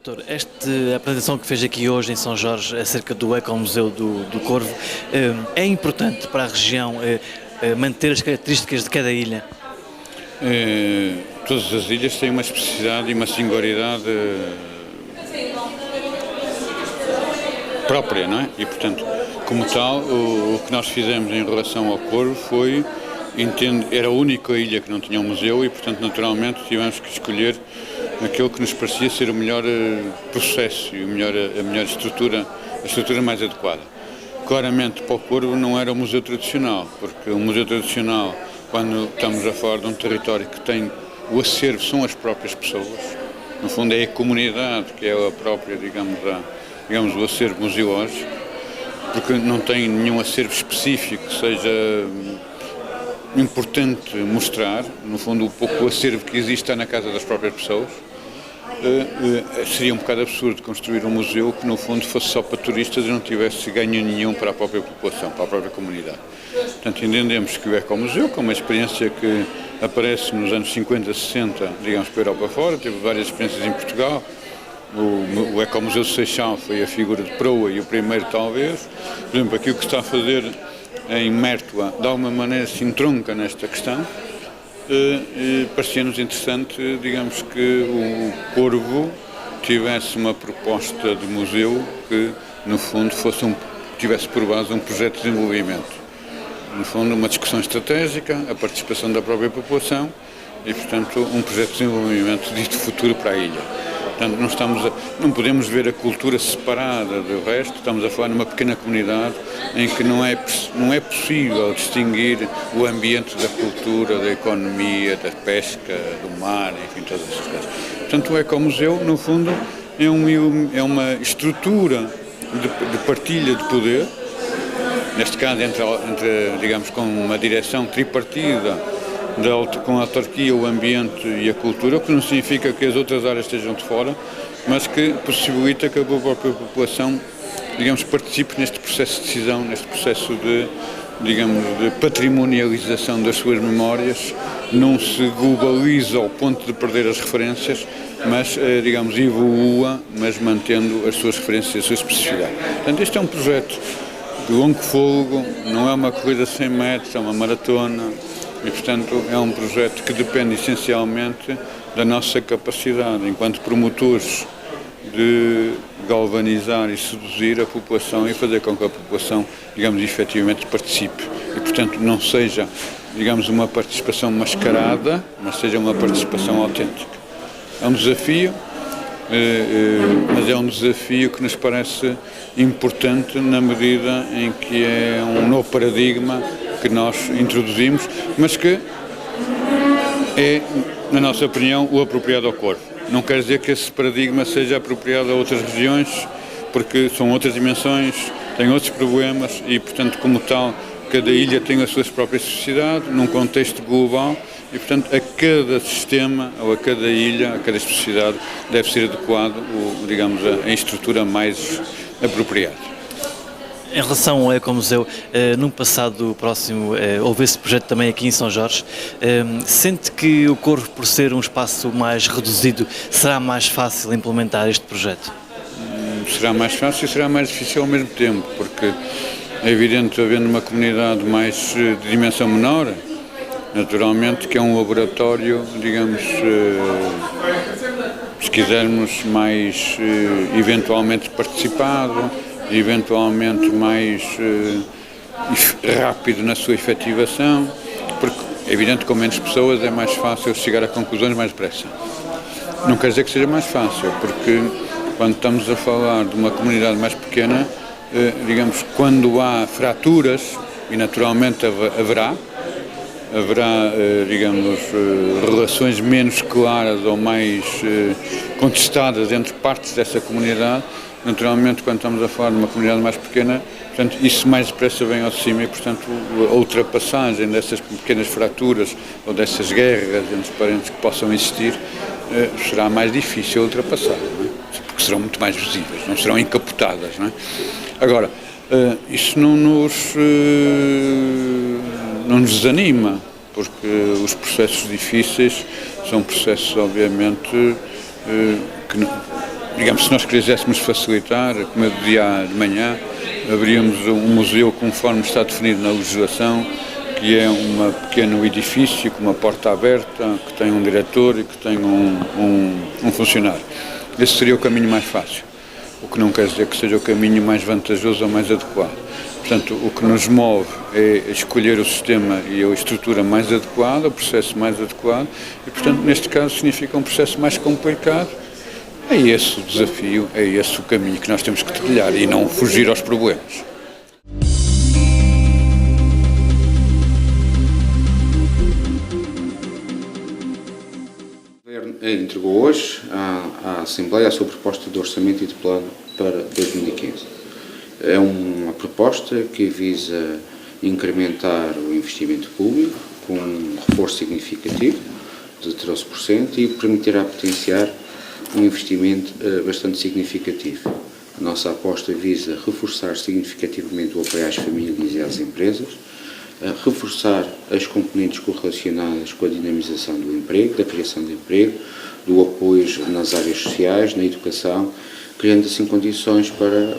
Doutor, esta apresentação que fez aqui hoje em São Jorge acerca do Ecomuseu do Corvo é importante para a região manter as características de cada ilha? Todas as ilhas têm uma especificidade e uma singularidade própria, não é? E, portanto, como tal, o que nós fizemos em relação ao Corvo foi, era a única ilha que não tinha um museu e, portanto, naturalmente tivemos que escolher aquilo que nos parecia ser o melhor processo e a melhor estrutura, a estrutura mais adequada. Claramente, para o Corvo não era um museu tradicional, porque o museu tradicional, quando estamos a falar de um território que tem o acervo, são as próprias pessoas, no fundo é a comunidade que é a própria, digamos o acervo museológico, porque não tem nenhum acervo específico que seja importante mostrar, no fundo o acervo que existe está na casa das próprias pessoas. Seria um bocado absurdo construir um museu que no fundo fosse só para turistas e não tivesse ganho nenhum para a própria população, para a própria comunidade. Portanto, entendemos que o Ecomuseu, que é uma experiência que aparece nos anos 50, 60, digamos, para a Europa fora, teve várias experiências em Portugal. O Ecomuseu de Seixal foi a figura de proa e o primeiro talvez. Por exemplo, aquilo que está a fazer em Mértola, de alguma maneira se entronca nesta questão. Parecia-nos interessante, digamos, que o Corvo tivesse uma proposta de museu que, no fundo, tivesse por base um projeto de desenvolvimento. No fundo, uma discussão estratégica, a participação da própria população e, portanto, um projeto de desenvolvimento de futuro para a ilha. Portanto, não podemos ver a cultura separada do resto, estamos a falar numa pequena comunidade em que não é possível distinguir o ambiente da cultura, da economia, da pesca, do mar, enfim, todas essas coisas. Portanto, o Ecomuseu, no fundo, é uma estrutura de partilha de poder, neste caso digamos, com uma direção tripartida, com a autarquia, o ambiente e a cultura, o que não significa que as outras áreas estejam de fora, mas que possibilita que a própria população, digamos, participe neste processo de decisão, neste processo de patrimonialização das suas memórias, não se globaliza ao ponto de perder as referências, mas, digamos, evolua, mas mantendo as suas referências e a sua especificidade. Portanto, este é um projeto de longo fôlego, não é uma corrida de 100 metros, é uma maratona. E, portanto, é um projeto que depende essencialmente da nossa capacidade, enquanto promotores, de galvanizar e seduzir a população e fazer com que a população, digamos, efetivamente participe. E, portanto, não seja, digamos, uma participação mascarada, mas seja uma participação autêntica. É um desafio, mas é um desafio que nos parece importante na medida em que é um novo paradigma que nós introduzimos, mas que é, na nossa opinião, o apropriado ao Corvo. Não quer dizer que esse paradigma seja apropriado a outras regiões, porque são outras dimensões, têm outros problemas e, portanto, como tal, cada ilha tem as suas próprias especificidades, num contexto global, e, portanto, a cada sistema, ou a cada ilha, a cada especificidade, deve ser adequado, digamos, a estrutura mais apropriada. Em relação ao Ecomuseu, num passado próximo houve esse projeto também aqui em São Jorge. Sente que o Corvo, por ser um espaço mais reduzido, será mais fácil implementar este projeto? Será mais fácil e será mais difícil ao mesmo tempo, porque é evidente, havendo uma comunidade mais de dimensão menor, naturalmente que é um laboratório, digamos, se quisermos, mais eventualmente participado, eventualmente mais rápido na sua efetivação, porque é evidente que com menos pessoas é mais fácil chegar a conclusões mais depressa. Não quer dizer que seja mais fácil, porque quando estamos a falar de uma comunidade mais pequena, digamos, quando há fraturas, e naturalmente haverá, digamos, relações menos claras ou mais contestadas entre partes dessa comunidade. Naturalmente, quando estamos a falar de uma comunidade mais pequena, portanto, isso mais depressa vem ao de cima e, portanto, a ultrapassagem dessas pequenas fraturas ou dessas guerras entre parentes que possam existir será mais difícil ultrapassar, não é? Porque serão muito mais visíveis, não serão encapotadas, não é? Agora, isso não nos desanima, porque os processos difíceis são processos, obviamente, que Digamos, se nós quiséssemos facilitar, como eu dizia de manhã, abríamos um museu conforme está definido na legislação, que é um pequeno edifício com uma porta aberta, que tem um diretor e que tem um funcionário. Esse seria o caminho mais fácil, o que não quer dizer que seja o caminho mais vantajoso ou mais adequado. Portanto, o que nos move é escolher o sistema e a estrutura mais adequada, o processo mais adequado, e, portanto, neste caso significa um processo mais complicado. É esse o desafio, é esse o caminho que nós temos que trilhar e não fugir aos problemas. O Governo entregou hoje à Assembleia a sua proposta de orçamento e de plano para 2015. É uma proposta que visa incrementar o investimento público com um reforço significativo de 13% e permitirá potenciar um investimento bastante significativo. A nossa aposta visa reforçar significativamente o apoio às famílias e às empresas, reforçar as componentes correlacionadas com a dinamização do emprego, da criação de emprego, do apoio nas áreas sociais, na educação, criando assim condições para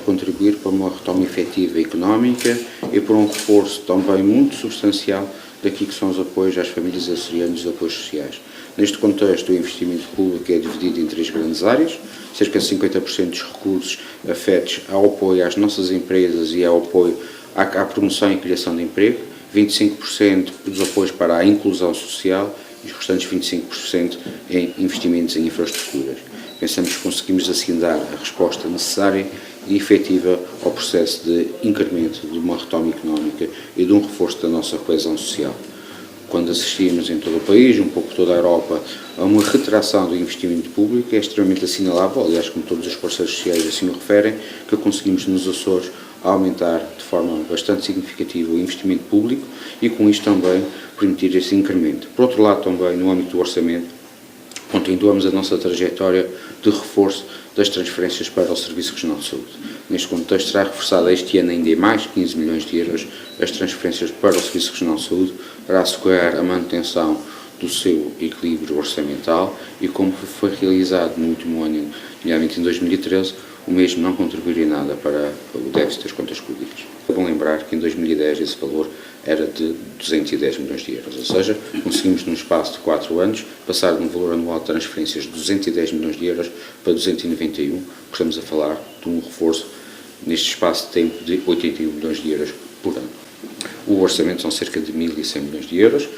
contribuir para uma retoma efetiva económica e para um reforço também muito substancial daquilo que são os apoios às famílias açorianas e os apoios sociais. Neste contexto, o investimento público é dividido em 3 grandes áreas, cerca de 50% dos recursos afetos ao apoio às nossas empresas e ao apoio à promoção e criação de emprego, 25% dos apoios para a inclusão social e os restantes 25% em investimentos em infraestruturas. Pensamos que conseguimos assim dar a resposta necessária e efetiva ao processo de incremento de uma retoma económica e de um reforço da nossa coesão social. Quando assistimos em todo o país, um pouco toda a Europa, a uma retração do investimento público, é extremamente assinalável, aliás, como todos os parceiros sociais assim o referem, que conseguimos nos Açores aumentar de forma bastante significativa o investimento público e com isto também permitir esse incremento. Por outro lado, também no âmbito do orçamento, continuamos a nossa trajetória de reforço das transferências para o Serviço Regional de Saúde. Neste contexto, será reforçada este ano ainda em mais 15 milhões de euros as transferências para o Serviço Regional de Saúde para assegurar a manutenção do seu equilíbrio orçamental e, como foi realizado no último ano, nomeadamente em 2013, o mesmo não contribuiria nada para o déficit das contas públicas. É bom lembrar que em 2010 esse valor era de 210 milhões de euros, ou seja, conseguimos num espaço de 4 anos passar de um valor anual de transferências de 210 milhões de euros para 291, que estamos a falar de um reforço neste espaço de tempo de 81 milhões de euros por ano. O orçamento são cerca de 1.100 milhões de euros.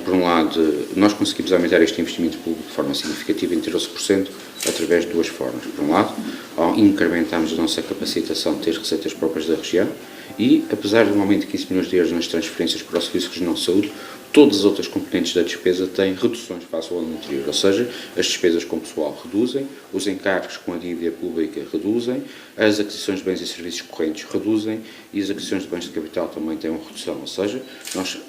Por um lado, nós conseguimos aumentar este investimento público de forma significativa em 13% através de 2 formas. Por um lado, ao incrementarmos a nossa capacitação de ter receitas próprias da região e, apesar de um aumento de 15 milhões de euros nas transferências para o Serviço Regional de Saúde, todas as outras componentes da despesa têm reduções face ao ano anterior, ou seja, as despesas com pessoal reduzem, os encargos com a dívida pública reduzem, as aquisições de bens e serviços correntes reduzem e as aquisições de bens de capital também têm uma redução, ou seja, nós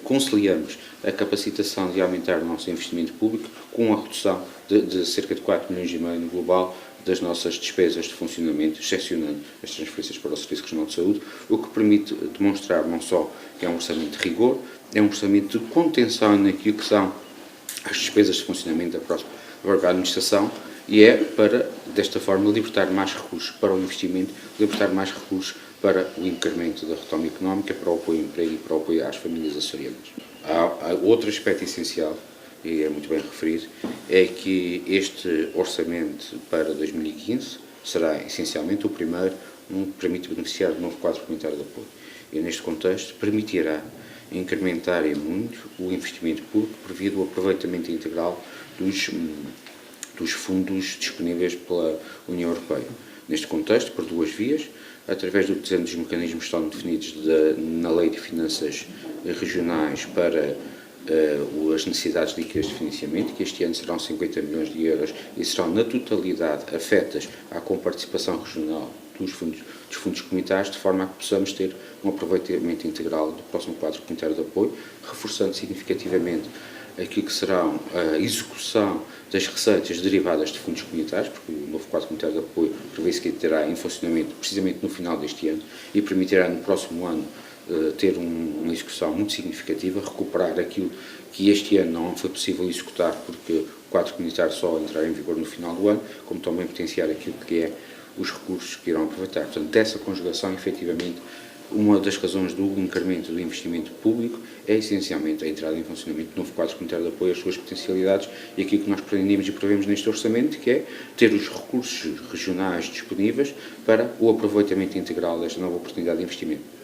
conciliamos a capacitação de aumentar o nosso investimento público com a redução de cerca de 4 milhões e meio no global das nossas despesas de funcionamento, excepcionando as transferências para o Serviço Regional de Saúde, o que permite demonstrar não só que é um orçamento de rigor, é um orçamento de contenção naquilo que são as despesas de funcionamento da própria administração e é para, desta forma, libertar mais recursos para o investimento, libertar mais recursos para o incremento da retoma económica, para o apoio ao emprego e para o apoio às famílias açorianas. Há outro aspecto essencial, e é muito bem referido, é que este orçamento para 2015 será essencialmente o primeiro que permite beneficiar do novo quadro comunitário de apoio. E neste contexto permitirá incrementar em muito o investimento público devido ao aproveitamento integral dos fundos disponíveis pela União Europeia. Neste contexto, por 2 vias, através do desenho dos mecanismos que estão definidos na Lei de Finanças Regionais para as necessidades líquidas de financiamento, que este ano serão 50 milhões de euros e serão na totalidade afetas à comparticipação regional dos fundos comunitários, de forma a que possamos ter um aproveitamento integral do próximo quadro comunitário de apoio, reforçando significativamente aquilo que serão a execução das receitas derivadas de fundos comunitários, porque o novo quadro comunitário de apoio prevê-se que terá em funcionamento precisamente no final deste ano e permitirá no próximo ano ter uma execução muito significativa, recuperar aquilo que este ano não foi possível executar porque o quadro comunitário só entrará em vigor no final do ano, como também potenciar aquilo que é os recursos que irão aproveitar. Portanto, dessa conjugação, efetivamente, uma das razões do incremento do investimento público é essencialmente a entrada em funcionamento do novo quadro comunitário de apoio às suas potencialidades e aquilo que nós pretendemos e prevemos neste orçamento, que é ter os recursos regionais disponíveis para o aproveitamento integral desta nova oportunidade de investimento.